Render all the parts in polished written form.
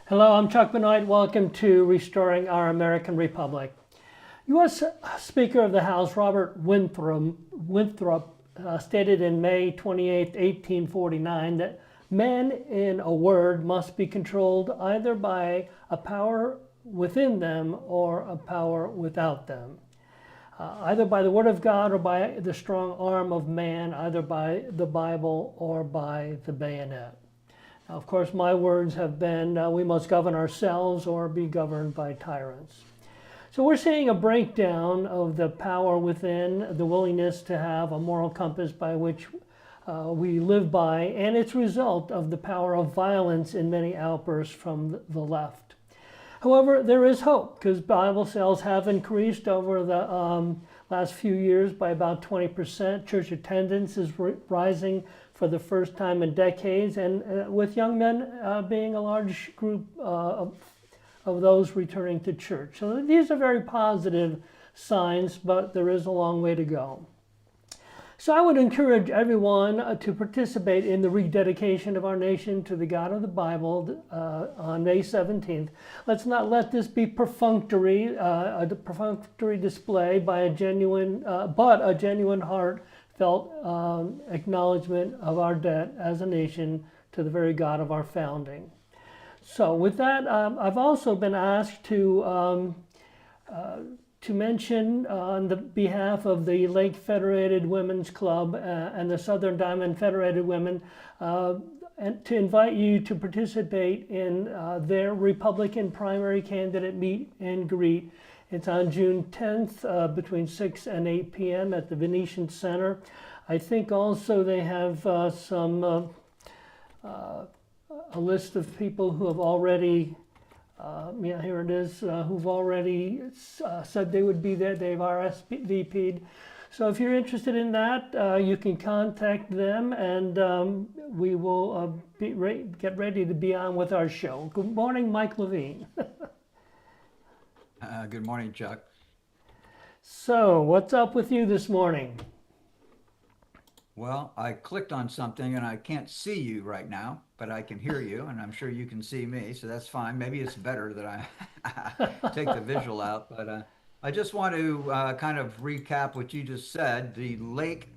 Hello, I'm Chuck Benoit. Welcome to Restoring Our American Republic. U.S. Speaker of the House Robert Winthrop stated in May 28, 1849, that men, in a word, must be controlled either by a power within them or a power without them, either by the Word of God or by the strong arm of man, either by the Bible or by the bayonet. Now, of course, my words have been, we must govern ourselves or be governed by tyrants. So we're seeing a breakdown of the power within, the willingness to have a moral compass by which we live by, and its result of the power of violence in many outbursts from the left. However, there is hope, because Bible sales have increased over the last few years by about 20%. Church attendance is rising for the first time in decades, and with young men being a large group of those returning to church. So these are very positive signs, but there is a long way to go. So I would encourage everyone to participate in the rededication of our nation to the God of the Bible on May 17th. Let's not let this be perfunctory, a perfunctory display by a genuine, but a genuine heartfelt acknowledgement of our debt as a nation to the very God of our founding. So with that, I've also been asked to mention on the behalf of the Lake Federated Women's Club and the Southern Diamond Federated Women, and to invite you to participate in their Republican primary candidate meet and greet. It's on June 10th between 6 and 8 p.m. at the Venetian Center. I think also they have a list of people who have already here it is, who've already said they would be there. They've RSVP'd. So if you're interested in that, you can contact them, and we will get ready to be on with our show. Good morning, Mike Levine. Good morning, Chuck. So what's up with you this morning? Well, I clicked on something and I can't see you right now, but I can hear you, and I'm sure you can see me, so that's fine. Maybe it's better that I take the visual out, but I just want to kind of recap what you just said. The Lake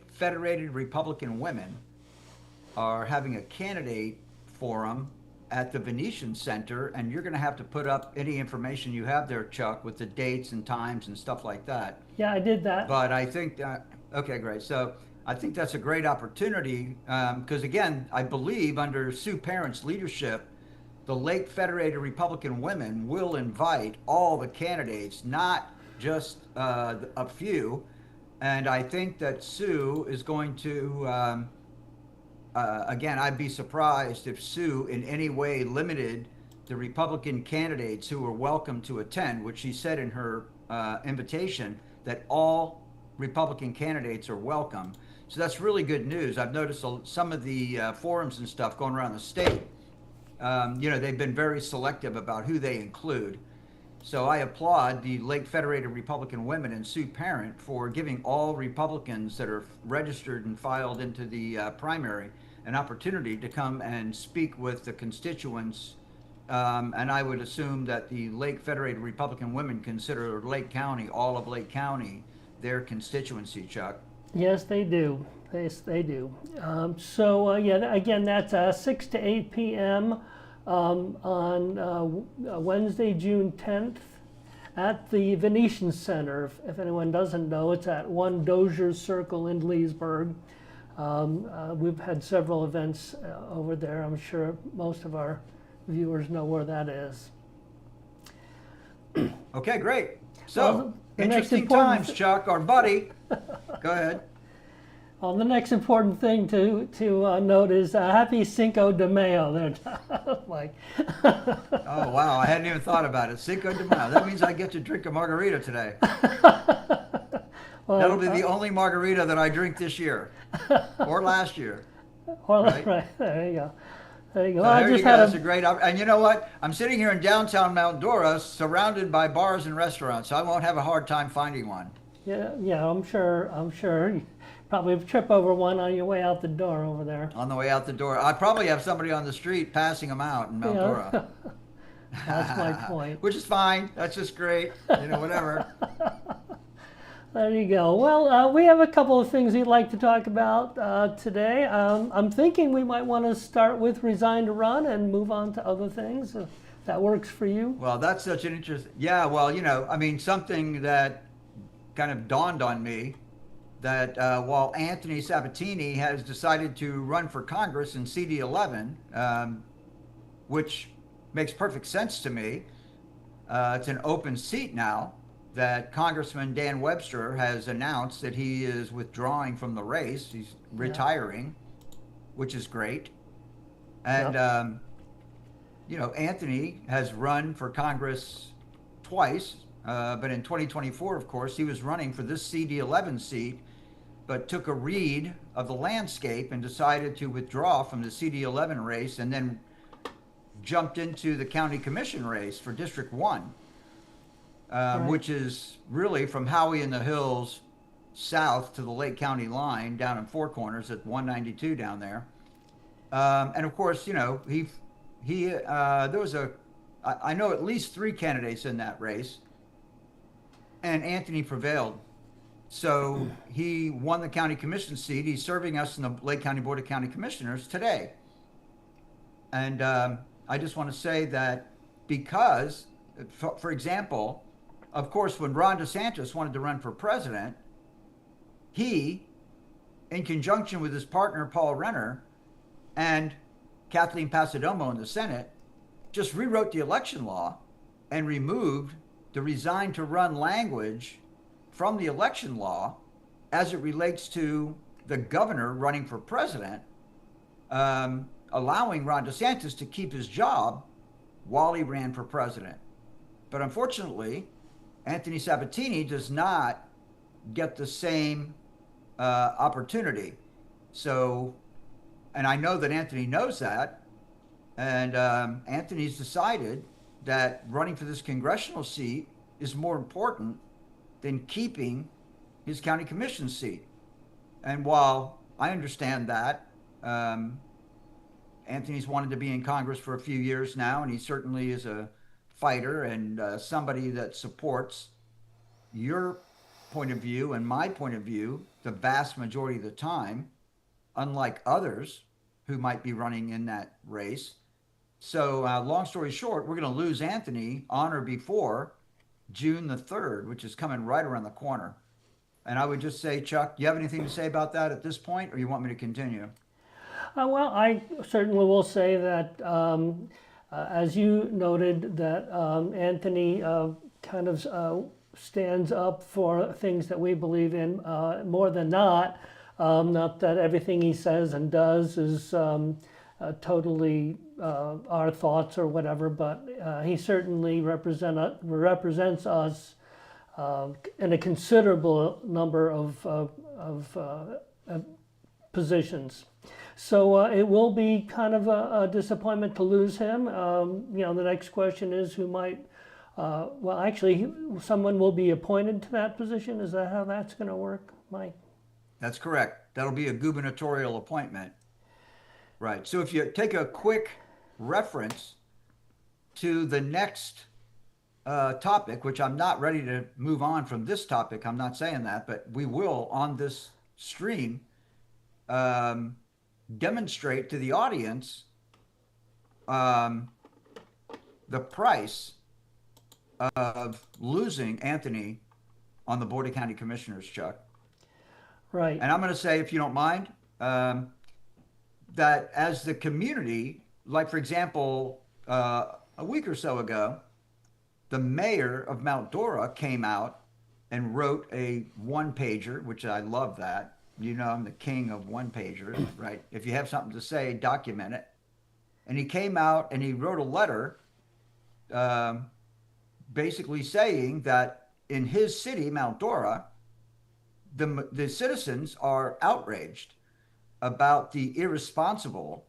Federated Republican Women are having a candidate forum at the Venetian Center, and you're going to have to put up any information you have there, Chuck, with the dates and times and stuff like that. Yeah, I did that. But I think okay, great. So I think that's a great opportunity because, again, I believe under Sue Parent's leadership, the Lake Federated Republican Women will invite all the candidates, not just a few. And I think that Sue is going to, again, I'd be surprised if Sue in any way limited the Republican candidates who are welcome to attend, which she said in her invitation that all Republican candidates are welcome. So that's really good news. I've noticed some of the forums and stuff going around the state. They've been very selective about who they include. So I applaud the Lake Federated Republican Women and Sue Parent for giving all Republicans that are registered and filed into the primary an opportunity to come and speak with the constituents. And I would assume that the Lake Federated Republican Women consider Lake County, all of Lake County, their constituency, Chuck. Yes, they do. Yes, they do. Yeah, again, that's 6 to 8 p.m. On Wednesday, June 10th at the Venetian Center. If anyone doesn't know, it's at 1 Dozier Circle in Leesburg. We've had several events over there. I'm sure most of our viewers know where that is. Okay, great. So, the interesting times, Chuck, our buddy. Go ahead. Well, the next important thing to note is Happy Cinco de Mayo there, Mike. Oh, wow. I hadn't even thought about it. Cinco de Mayo. That means I get to drink a margarita today. Well, that'll be the only margarita that I drink this year or last year. Well, right. There you go. There you go. There you go. That's a great and you know what? I'm sitting here in downtown Mount Dora, surrounded by bars and restaurants, so I won't have a hard time finding one. Yeah, I'm sure. Probably trip over one on your way out the door over there. On the way out the door. I probably have somebody on the street passing them out in Mount Dora. That's my point. Which is fine. That's just great. Whatever. There you go. Well, we have a couple of things we'd like to talk about today. I'm thinking we might want to start with Resign to Run and move on to other things. If that works for you. Well, that's such an interest. Yeah, well, something that kind of dawned on me that while Anthony Sabatini has decided to run for Congress in CD11, which makes perfect sense to me, it's an open seat now that Congressman Dan Webster has announced that he is withdrawing from the race. He's retiring, which is great. And, Anthony has run for Congress twice, but in 2024, of course, he was running for this CD11 seat, but took a read of the landscape and decided to withdraw from the CD11 race and then jumped into the county commission race for District 1. Which is really from Howey in the Hills south to the Lake County line down in Four Corners at 192 down there. And of course, there was I know at least 3 candidates in that race, and Anthony prevailed. So he won the county commission seat. He's serving us in the Lake County Board of County Commissioners today. And I just want to say that because, for example, of course, when Ron Desantis wanted to run for president, he, in conjunction with his partner Paul Renner and Kathleen Pasadomo in the Senate, just rewrote the election law and removed the resign to run language from the election law as it relates to the governor running for president, allowing Ron DeSantis to keep his job while he ran for president. But unfortunately, Anthony Sabatini does not get the same opportunity. So, and I know that Anthony knows that, and Anthony's decided that running for this congressional seat is more important than keeping his county commission seat. And while I understand that, Anthony's wanted to be in Congress for a few years now, and he certainly is a fighter and somebody that supports your point of view and my point of view the vast majority of the time, unlike others who might be running in that race. So long story short, we're going to lose Anthony on or before June the 3rd, which is coming right around the corner. And I would just say, Chuck, do you have anything to say about that at this point, or you want me to continue? Well, I certainly will say that, as you noted, that Anthony kind of stands up for things that we believe in more than not. Not that everything he says and does is totally our thoughts or whatever, but he certainly represents us in a considerable number of positions. So it will be kind of a disappointment to lose him. The next question is who might, someone will be appointed to that position. Is that how that's going to work, Mike? That's correct. That'll be a gubernatorial appointment. Right. So if you take a quick reference to the next topic, which I'm not ready to move on from this topic, I'm not saying that, but we will on this stream demonstrate to the audience the price of losing Anthony on the Board of County Commissioners, Chuck. Right. And I'm going to say, if you don't mind, that as the community, like, for example, a week or so ago, the mayor of Mount Dora came out and wrote a one-pager, which I love that. You know, I'm the king of one-pagers, right? If you have something to say, document it. And he came out and he wrote a letter basically saying that in his city, Mount Dora, the citizens are outraged about the irresponsible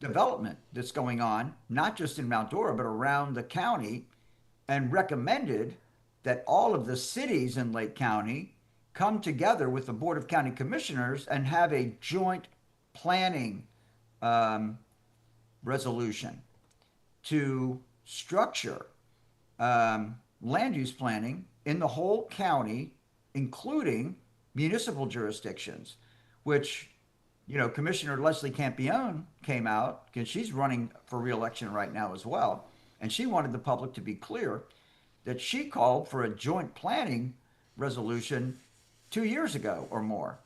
development that's going on, not just in Mount Dora, but around the county, and recommended that all of the cities in Lake County come together with the Board of County Commissioners and have a joint planning resolution to structure land use planning in the whole county, including municipal jurisdictions, which, Commissioner Leslie Campione came out because she's running for re-election right now as well. And she wanted the public to be clear that she called for a joint planning resolution 2 years ago or more.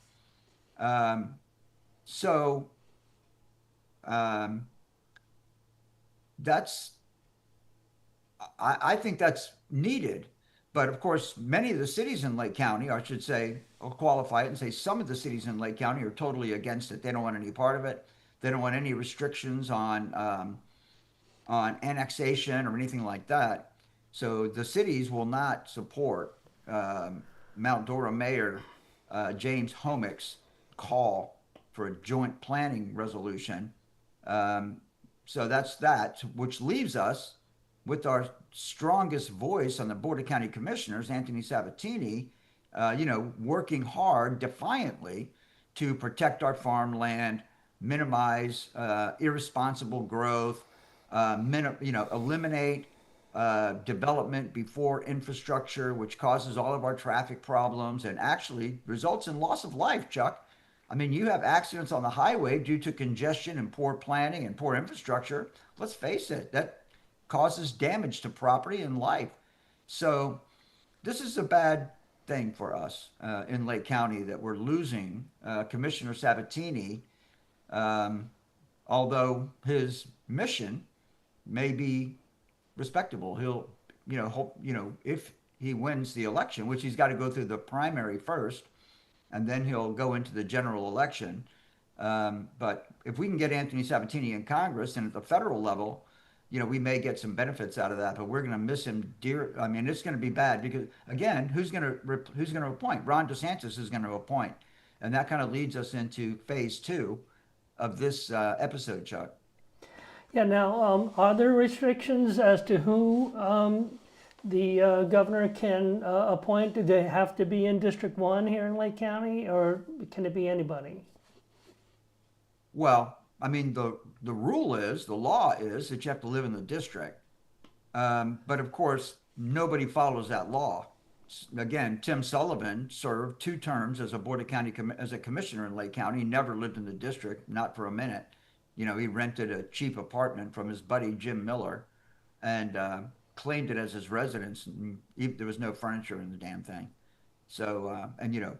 So I think that's needed. But of course, many of the cities in Lake County, or I should say, I'll qualify it and say some of the cities in Lake County are totally against it. They don't want any part of it. They don't want any restrictions on annexation or anything like that. So the cities will not support Mount Dora Mayor James Homick's call for a joint planning resolution. So that's that, which leaves us with our strongest voice on the Board of County Commissioners, Anthony Sabatini, working hard, defiantly, to protect our farmland, minimize irresponsible growth, eliminate development before infrastructure, which causes all of our traffic problems and actually results in loss of life, Chuck. I mean, you have accidents on the highway due to congestion and poor planning and poor infrastructure. Let's face it, that causes damage to property and life. So this is a bad thing for us in Lake County that we're losing Commissioner Sabatini, although his mission may be respectable. He'll, hope, if he wins the election, which he's got to go through the primary first, and then he'll go into the general election. But if we can get Anthony Sabatini in Congress and at the federal level, we may get some benefits out of that, but we're going to miss him dear. I mean, it's going to be bad because, again, who's going to appoint? Ron Desantis is going to appoint. And that kind of leads us into phase 2 of this episode, Chuck. Yeah, now, are there restrictions as to who the governor can appoint? Do they have to be in District 1 here in Lake County, or can it be anybody? Well, I mean, the law is that you have to live in the district. But of course, nobody follows that law. Again, Tim Sullivan served 2 terms as a Board of County as a commissioner in Lake County. He never lived in the district, not for a minute. He rented a cheap apartment from his buddy Jim Miller and claimed it as his residence. And there was no furniture in the damn thing. So,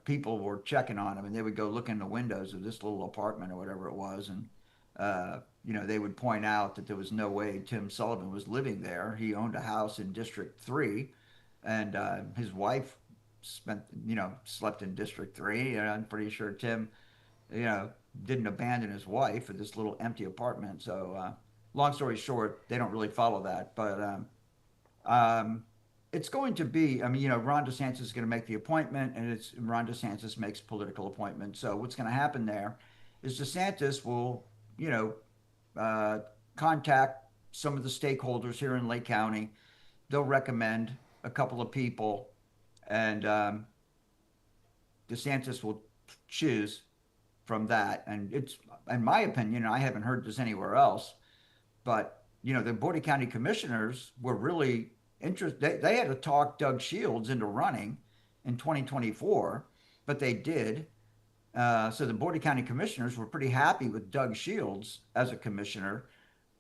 people were checking on him, and they would go look in the windows of this little apartment or whatever it was. And, they would point out that there was no way Tim Sullivan was living there. He owned a house in District 3, and his wife slept in District 3. And I'm pretty sure Tim, didn't abandon his wife at this little empty apartment. So, long story short, they don't really follow that. But it's going to be, Ron DeSantis is going to make the appointment, and Ron DeSantis makes political appointments. So what's going to happen there is DeSantis will, contact some of the stakeholders here in Lake County. They'll recommend a couple of people, and DeSantis will choose from that. And it's, in my opinion, I haven't heard this anywhere else, but, the Board of County Commissioners were really interested. They had to talk Doug Shields into running in 2024, but they did. So the Board of County Commissioners were pretty happy with Doug Shields as a commissioner.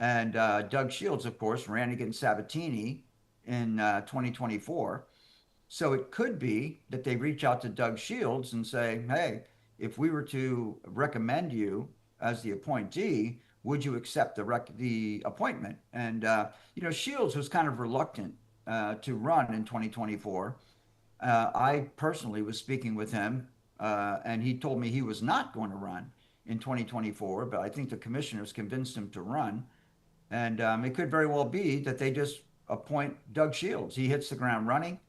And Doug Shields, of course, ran against Sabatini in 2024. So it could be that they reach out to Doug Shields and say, hey, if we were to recommend you as the appointee, would you accept the appointment? And, Shields was kind of reluctant to run in 2024. I personally was speaking with him, and he told me he was not going to run in 2024, but I think the commissioners convinced him to run. And it could very well be that they just appoint Doug Shields. He hits the ground running.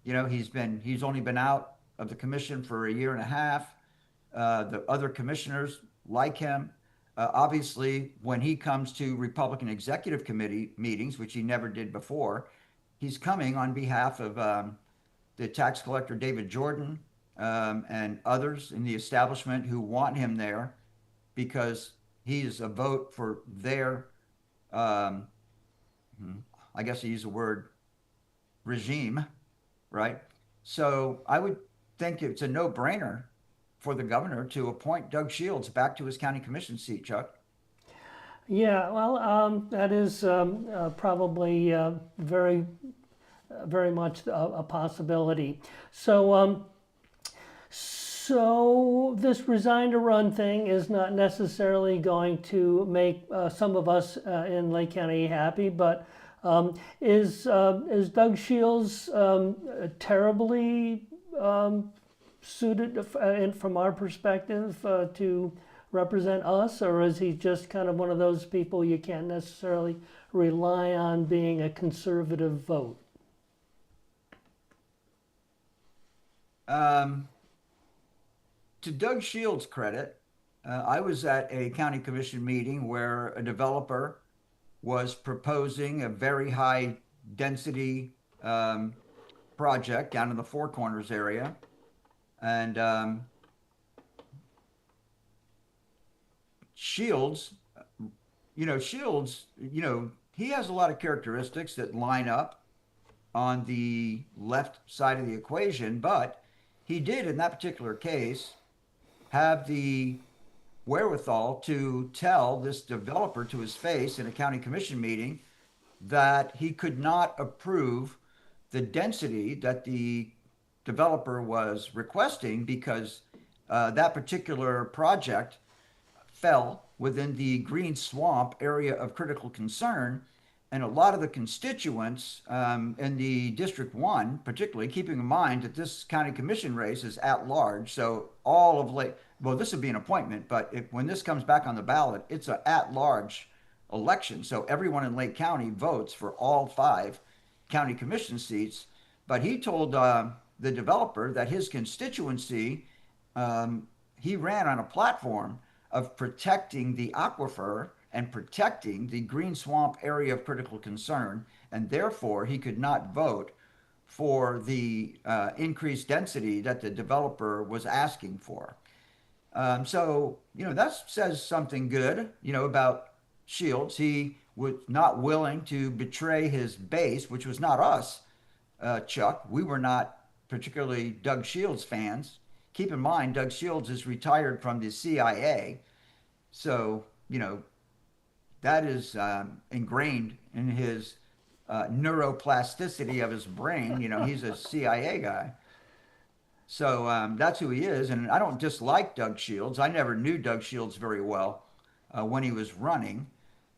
He's only been out of the commission for a year and a half. The other commissioners like him. Obviously, when he comes to Republican Executive Committee meetings, which he never did before, he's coming on behalf of the tax collector David Jordan, and others in the establishment who want him there because he is a vote for their, I guess I use the word regime, right? So I would think it's a no-brainer for the governor to appoint Doug Shields back to his county commission seat, Chuck. Yeah, well, that is probably very, very much a possibility. So, so this resign to run thing is not necessarily going to make some of us in Lake County happy, but is Doug Shields terribly suited, from our perspective, to represent us, or is he just kind of one of those people you can't necessarily rely on being a conservative vote? To Doug Shields' credit, I was at a county commission meeting where a developer was proposing a very high density project down in the Four Corners area. And Shields, he has a lot of characteristics that line up on the left side of the equation, but he did in that particular case have the wherewithal to tell this developer to his face in a county commission meeting that he could not approve the density that the developer was requesting because that particular project fell within the green swamp area of critical concern. And a lot of the constituents in the District 1, particularly, keeping in mind that this county commission race is at large, so all of Lake, well, this would be an appointment, but when this comes back on the ballot, it's an at-large election. So everyone in Lake County votes for all 5 county commission seats. But he told the developer that his constituency, he ran on a platform of protecting the aquifer and protecting the green swamp area of critical concern, and therefore he could not vote for the increased density that the developer was asking for. So, that says something good, about Shields. He was not willing to betray his base, which was not us, Chuck. We were not particularly Doug Shields fans. Keep in mind, Doug Shields is retired from the CIA. So, that is ingrained in his neuroplasticity of his brain. He's a CIA guy. So that's who he is. And I don't dislike Doug Shields. I never knew Doug Shields very well when he was running,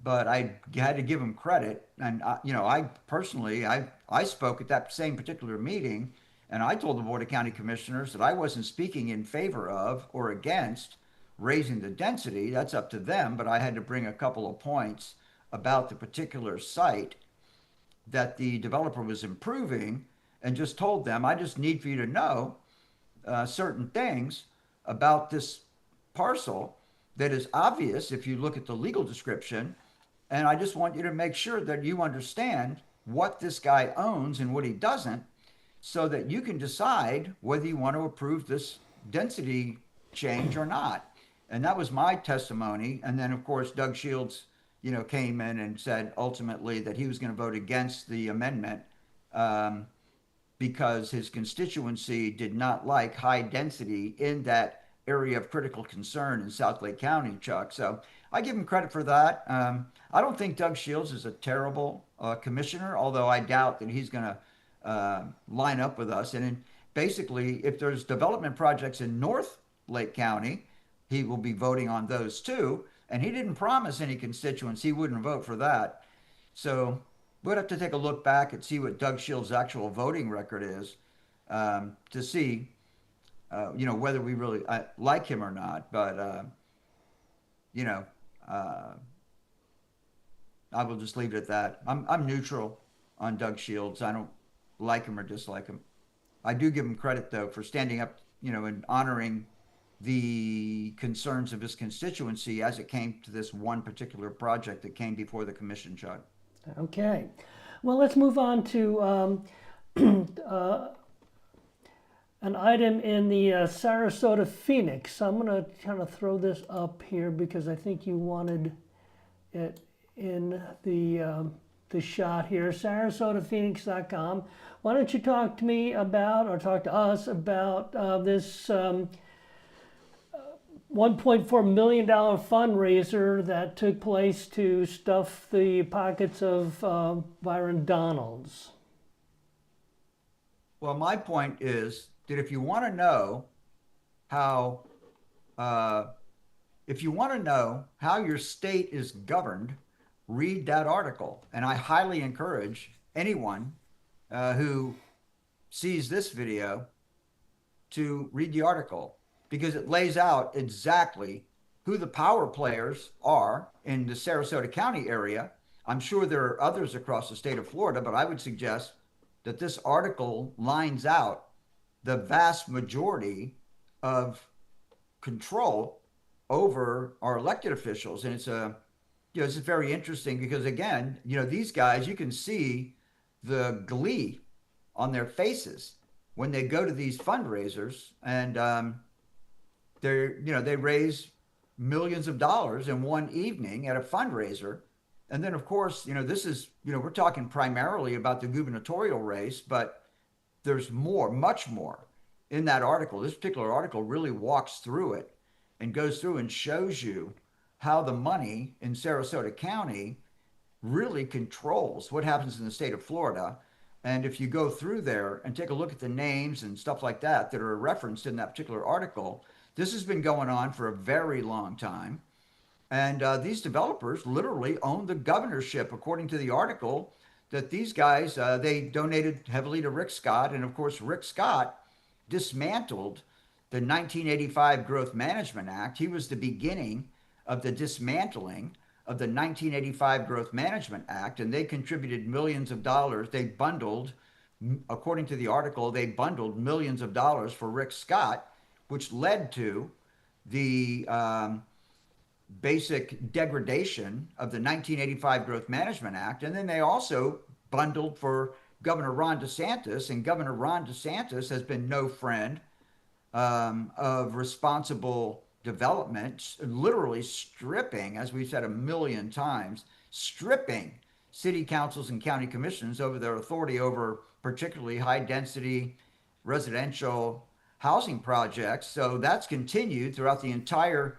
but I had to give him credit. And, I personally, I spoke at that same particular meeting, and I told the Board of County Commissioners that I wasn't speaking in favor of or against raising the density. That's up to them, but I had to bring a couple of points about the particular site that the developer was improving and just told them, I just need for you to know certain things about this parcel that is obvious if you look at the legal description, and I just want you to make sure that you understand what this guy owns and what he doesn't, so that you can decide whether you want to approve this density change or not. And that was my testimony. And then, of course, Doug Shields, came in and said ultimately that he was going to vote against the amendment because his constituency did not like high density in that area of critical concern in South Lake County, Chuck. So I give him credit for that. I don't think Doug Shields is a terrible commissioner, although I doubt that he's going to line up with us. And basically, if there's development projects in North Lake County, he will be voting on those too. And he didn't promise any constituents he wouldn't vote for that. So we'd have to take a look back and see what Doug Shields' actual voting record is to see, whether we really like him or not. But, I will just leave it at that. I'm neutral on Doug Shields. I don't like him or dislike him. I do give him credit, though, for standing up, and honoring the concerns of his constituency as it came to this one particular project that came before the commission, Chuck. Okay. Well, let's move on to an item in the Sarasota Phoenix. So I'm going to kind of throw this up here because I think you wanted it in the shot here. SarasotaPhoenix.com. Why don't you talk to me about, or talk to us about this $1.4 million fundraiser that took place to stuff the pockets of Byron Donalds. Well, my point is that if you want to know how, your state is governed, read that article. And I highly encourage anyone who sees this video to read the article, because it lays out exactly who the power players are in the Sarasota County area. I'm sure there are others across the state of Florida, but I would suggest that this article lines out the vast majority of control over our elected officials. And it's very interesting because, again, these guys, you can see the glee on their faces when they go to these fundraisers, and they raise millions of dollars in one evening at a fundraiser. And then, of course, this is, we're talking primarily about the gubernatorial race, but there's more, much more in that article. This particular article really walks through it and goes through and shows you how the money in Sarasota County really controls what happens in the state of Florida. And if you go through there and take a look at the names and stuff like that are referenced in that particular article, this has been going on for a very long time. And these developers literally own the governorship, according to the article, that these guys, they donated heavily to Rick Scott. And of course, Rick Scott dismantled the 1985 Growth Management Act. He was the beginning of the dismantling of the 1985 Growth Management Act, and they contributed millions of dollars. They bundled, according to the article, they bundled millions of dollars for Rick Scott, which led to the basic degradation of the 1985 Growth Management Act. And then they also bundled for Governor Ron Desantis, and Governor Ron Desantis has been no friend of responsible development, literally stripping, as we've said a million times, stripping city councils and county commissions over their authority over particularly high density residential housing projects. So that's continued throughout the entire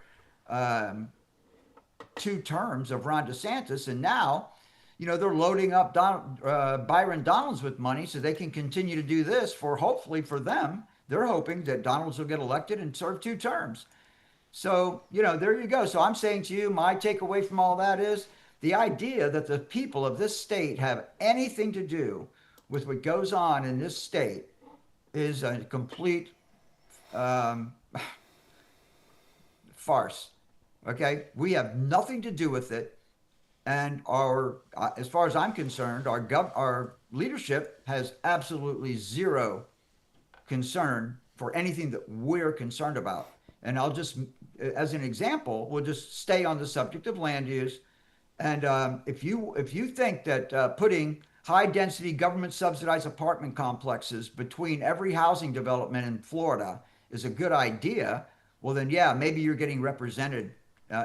2 terms of Ron DeSantis. And now, they're loading up Byron Donalds with money so they can continue to do this hopefully for them. They're hoping that Donalds will get elected and serve 2 terms. So, there you go. So I'm saying to you, my takeaway from all that is the idea that the people of this state have anything to do with what goes on in this state is a complete farce. Okay? We have nothing to do with it. And as far as I'm concerned, our leadership has absolutely zero concern for anything that we're concerned about. And I'll just, as an example, we'll just stay on the subject of land use. And if you think that putting high density government subsidized apartment complexes between every housing development in Florida is a good idea, well then, yeah, maybe you're getting represented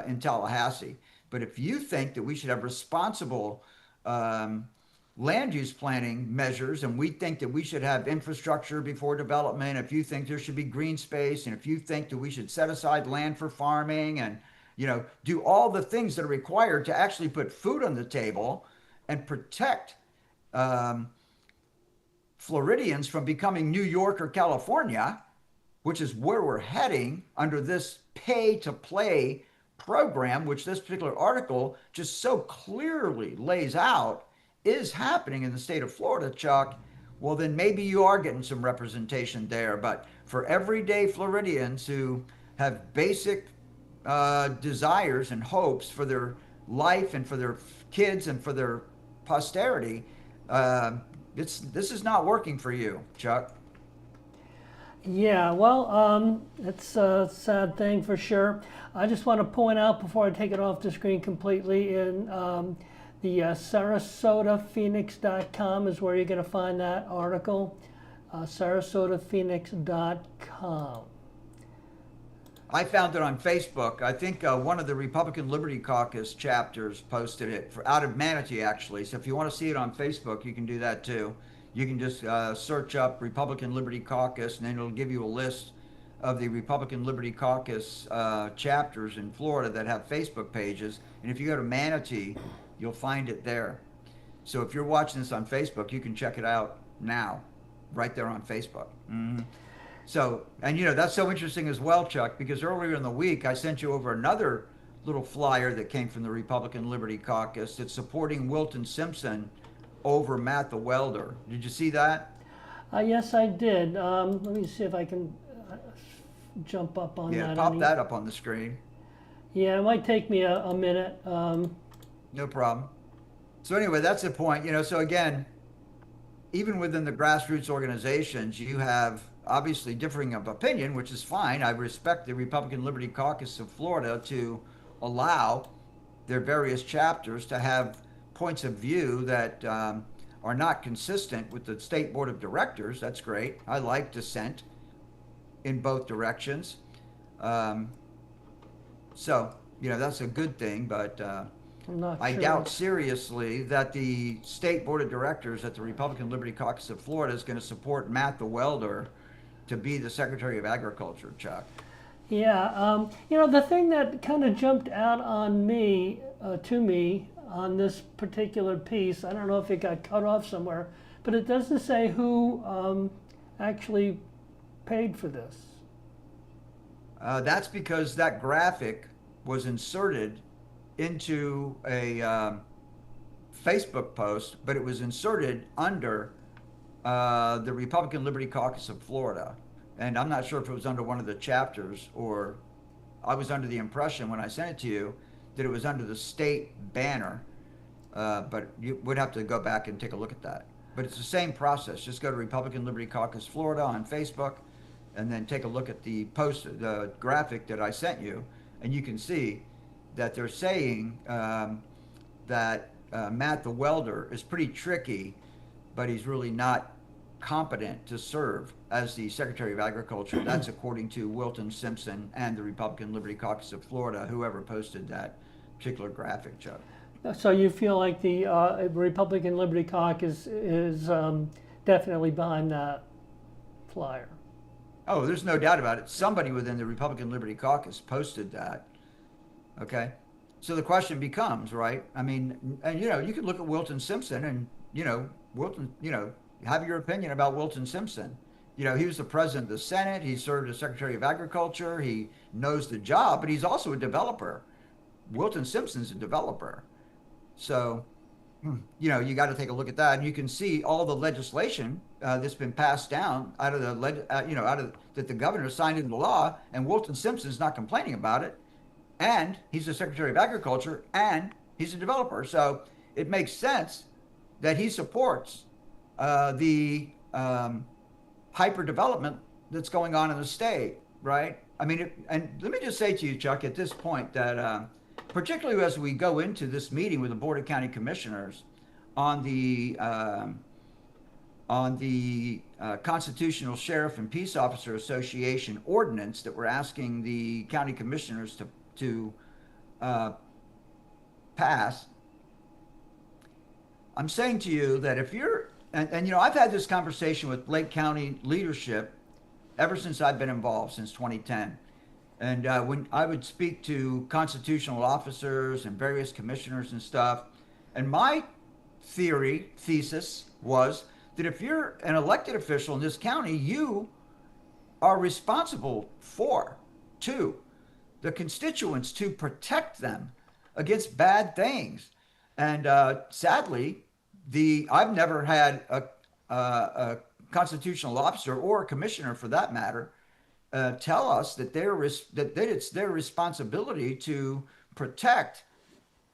in Tallahassee. But if you think that we should have responsible land use planning measures, and we think that we should have infrastructure before development, if you think there should be green space, and if you think that we should set aside land for farming and do all the things that are required to actually put food on the table and protect Floridians from becoming New York or California, which is where we're heading under this pay to play program, which this particular article just so clearly lays out is happening in the state of Florida, Chuck, well, then maybe you are getting some representation there. But for everyday Floridians who have basic desires and hopes for their life and for their kids and for their posterity, this is not working for you, Chuck. Yeah, well, it's a sad thing for sure. I just want to point out before I take it off the screen completely, in the SarasotaPhoenix.com is where you're going to find that article. SarasotaPhoenix.com. I found it on Facebook. I think one of the Republican Liberty Caucus chapters posted it out of Manatee, actually. So if you want to see it on Facebook, you can do that too. You can just search up Republican Liberty Caucus, and then it'll give you a list of the Republican Liberty Caucus chapters in Florida that have Facebook pages. And if you go to Manatee, you'll find it there. So if you're watching this on Facebook, you can check it out now, right there on Facebook. Mm-hmm. So, and that's so interesting as well, Chuck, because earlier in the week, I sent you over another little flyer that came from the Republican Liberty Caucus that's supporting Wilton Simpson over Matt the Welder. Did you see that? Yes, I did. Let me see if I can jump up on that. Yeah, pop that up on the screen. Yeah, it might take me a minute. No problem. So anyway, that's the point. So again, even within the grassroots organizations, you have obviously differing of opinion, which is fine. I respect the Republican Liberty Caucus of Florida to allow their various chapters to have points of view that are not consistent with the state board of directors. That's great. I like dissent in both directions. So, that's a good thing, but I doubt seriously that the state board of directors at the Republican Liberty Caucus of Florida is going to support Matt the Welder to be the Secretary of Agriculture, Chuck. Yeah, the thing that kind of jumped out on me, to me, on this particular piece, I don't know if it got cut off somewhere, but it doesn't say who actually paid for this. That's because that graphic was inserted into a Facebook post, but it was inserted under the Republican Liberty Caucus of Florida. And I'm not sure if it was under one of the chapters, or I was under the impression when I sent it to you that it was under the state banner. But you would have to go back and take a look at that. But it's the same process. Just go to Republican Liberty Caucus Florida on Facebook, and then take a look at the post, the graphic that I sent you, and you can see that they're saying that Matt the Welder is pretty tricky, but he's really not competent to serve as the Secretary of Agriculture. That's according to Wilton Simpson and the Republican Liberty Caucus of Florida, whoever posted that particular graphic, Chuck. So you feel like the Republican Liberty Caucus is definitely behind that flyer? Oh, there's no doubt about it. Somebody within the Republican Liberty Caucus posted that. Okay. So the question becomes, right? I mean, and you can look at Wilton Simpson and, Wilton, have your opinion about Wilton Simpson. He was the president of the Senate. He served as Secretary of Agriculture. He knows the job, but he's also a developer. Wilton Simpson's a developer. So, you got to take a look at that, and you can see all the legislation that's been passed down out of that the governor signed into law, and Wilton Simpson's not complaining about it, and he's the Secretary of Agriculture, and he's a developer. So it makes sense that he supports the hyper development that's going on in the state, right? I mean, and let me just say to you, Chuck, at this point that particularly as we go into this meeting with the Board of County Commissioners on the Constitutional Sheriff and Peace Officer Association ordinance that we're asking the county commissioners to pass, I'm saying to you that if you're, and I've had this conversation with Lake County leadership ever since I've been involved, since 2010. And when I would speak to constitutional officers and various commissioners and stuff, and my thesis was that if you're an elected official in this county, you are responsible to the constituents to protect them against bad things. And sadly, I've never had a constitutional officer or a commissioner, for that matter, tell us that it's their responsibility to protect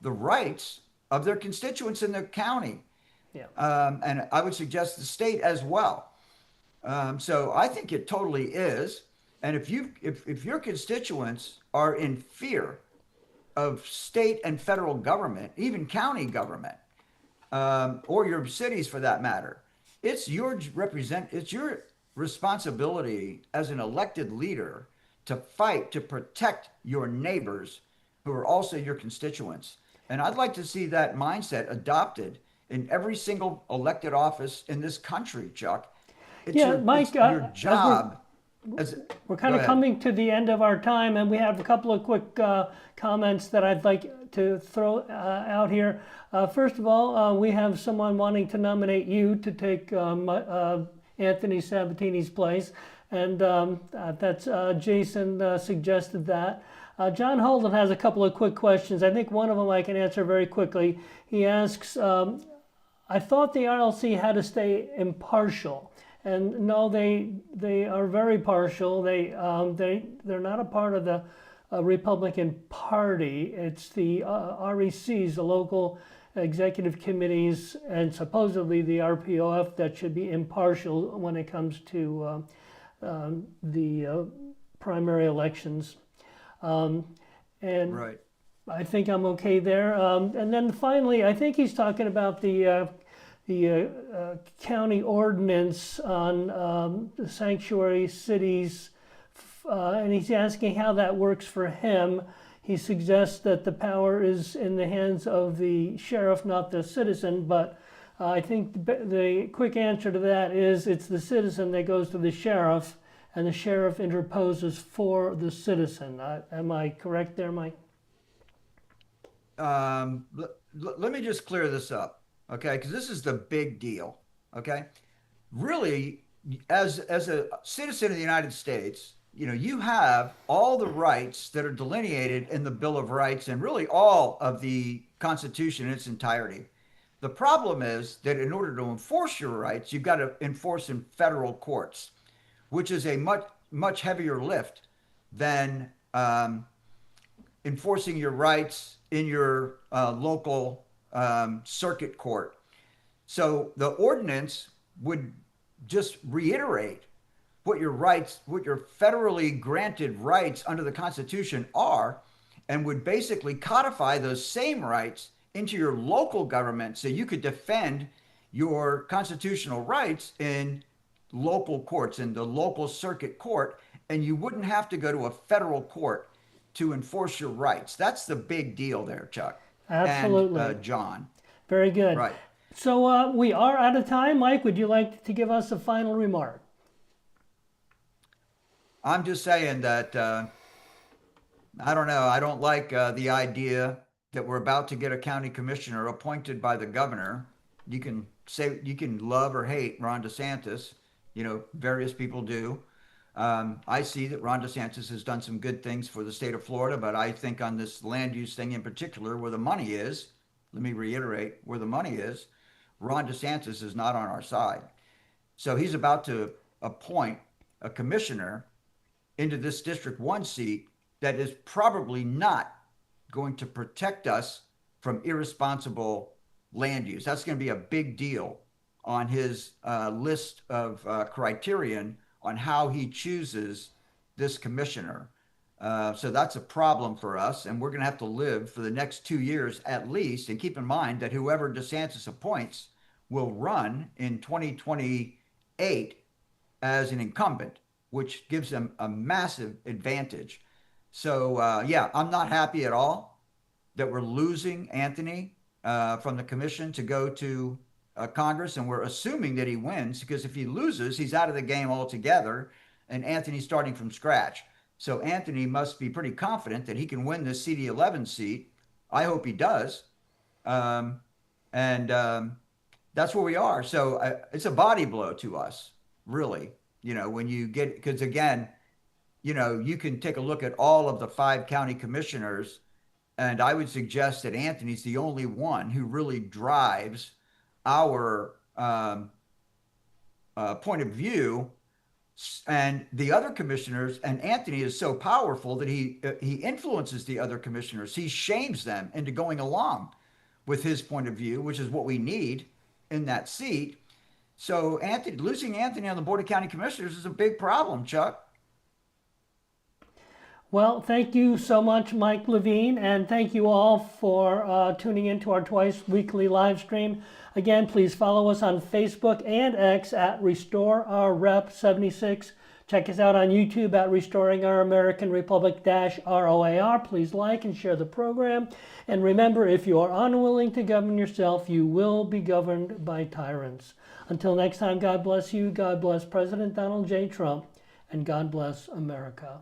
the rights of their constituents in the county. Yeah. And I would suggest the state as well. So I think it totally is. And if your constituents are in fear of state and federal government, even county government, or your cities for that matter, it's your it's your responsibility as an elected leader to fight to protect your neighbors who are also your constituents. And I'd like to see that mindset adopted in every single elected office in this country, Chuck. Yeah, Mike, It's your as job. As we're kind Go of ahead. coming to the end of our time, and we have a couple of quick comments that I'd like to throw out here. First of all, we have someone wanting to nominate you to take Anthony Sabatini's place, and that's Jason suggested that. John Holden has a couple of quick questions. I think one of them I can answer very quickly. He asks, I thought the RLC had to stay impartial. And no, they are very partial. They're not a part of the Republican Party. It's the RECs, the local executive committees, and supposedly the RPOF that should be impartial when it comes to the primary elections. And Right. I think I'm okay there. And then finally, I think he's talking about the county ordinance on the sanctuary cities, and he's asking how that works for him. He suggests that the power is in the hands of the sheriff, not the citizen, but I think the quick answer to that is it's the citizen that goes to the sheriff, and the sheriff interposes for the citizen. Am I correct there, Mike? Let me just clear this up, okay? Because this is the big deal, okay? Really, as a citizen of the United States, you know, you have all the rights that are delineated in the Bill of Rights and really all of the Constitution in its entirety. The problem is that in order to enforce your rights, you've got to enforce in federal courts, which is a much heavier lift than enforcing your rights in your local circuit court. So the ordinance would just reiterate what your rights, what your federally granted rights under the Constitution are, and would basically codify those same rights into your local government so you could defend your constitutional rights in local courts, in the local circuit court, and you wouldn't have to go to a federal court to enforce your rights. That's the big deal there, Chuck. Absolutely. And John. Very good. Right. So we are out of time. Mike, would you like to give us a final remark? I'm just saying that I don't know. I don't like the idea that we're about to get a county commissioner appointed by the governor. You can say you can love or hate Ron DeSantis. You know, various people do. I see that Ron DeSantis has done some good things for the state of Florida, but I think on this land use thing in particular, where the money is, let me reiterate, where the money is, Ron DeSantis is not on our side. So he's about to appoint a commissioner into this District 1 seat that is probably not going to protect us from irresponsible land use. That's going to be a big deal on his list of criterion on how he chooses this commissioner. So that's a problem for us, and we're going to have to live for the next 2 years at least. And keep in mind that whoever DeSantis appoints will run in 2028 as an incumbent, which gives them a massive advantage. So yeah, I'm not happy at all that we're losing Anthony from the commission to go to Congress, and we're assuming that he wins, because if he loses, he's out of the game altogether, and Anthony's starting from scratch. So Anthony must be pretty confident that he can win this CD11 seat. I hope he does. And that's where we are. So it's a body blow to us, really. You know, when you get, because again, you know, you can take a look at all of the 5 county commissioners, and I would suggest that Anthony's the only one who really drives our point of view, and the other commissioners. And Anthony is so powerful that he influences the other commissioners. He shames them into going along with his point of view, which is what we need in that seat. So losing Anthony on the Board of County Commissioners is a big problem, Chuck. Well, thank you so much, Mike Levine, and thank you all for tuning into our twice weekly live stream. Again, please follow us on Facebook and X at Restore Our Rep 76. Check us out on YouTube at Restoring Our American Republic ROAR. Please like and share the program. And remember, if you are unwilling to govern yourself, you will be governed by tyrants. Until next time, God bless you, God bless President Donald J. Trump, and God bless America.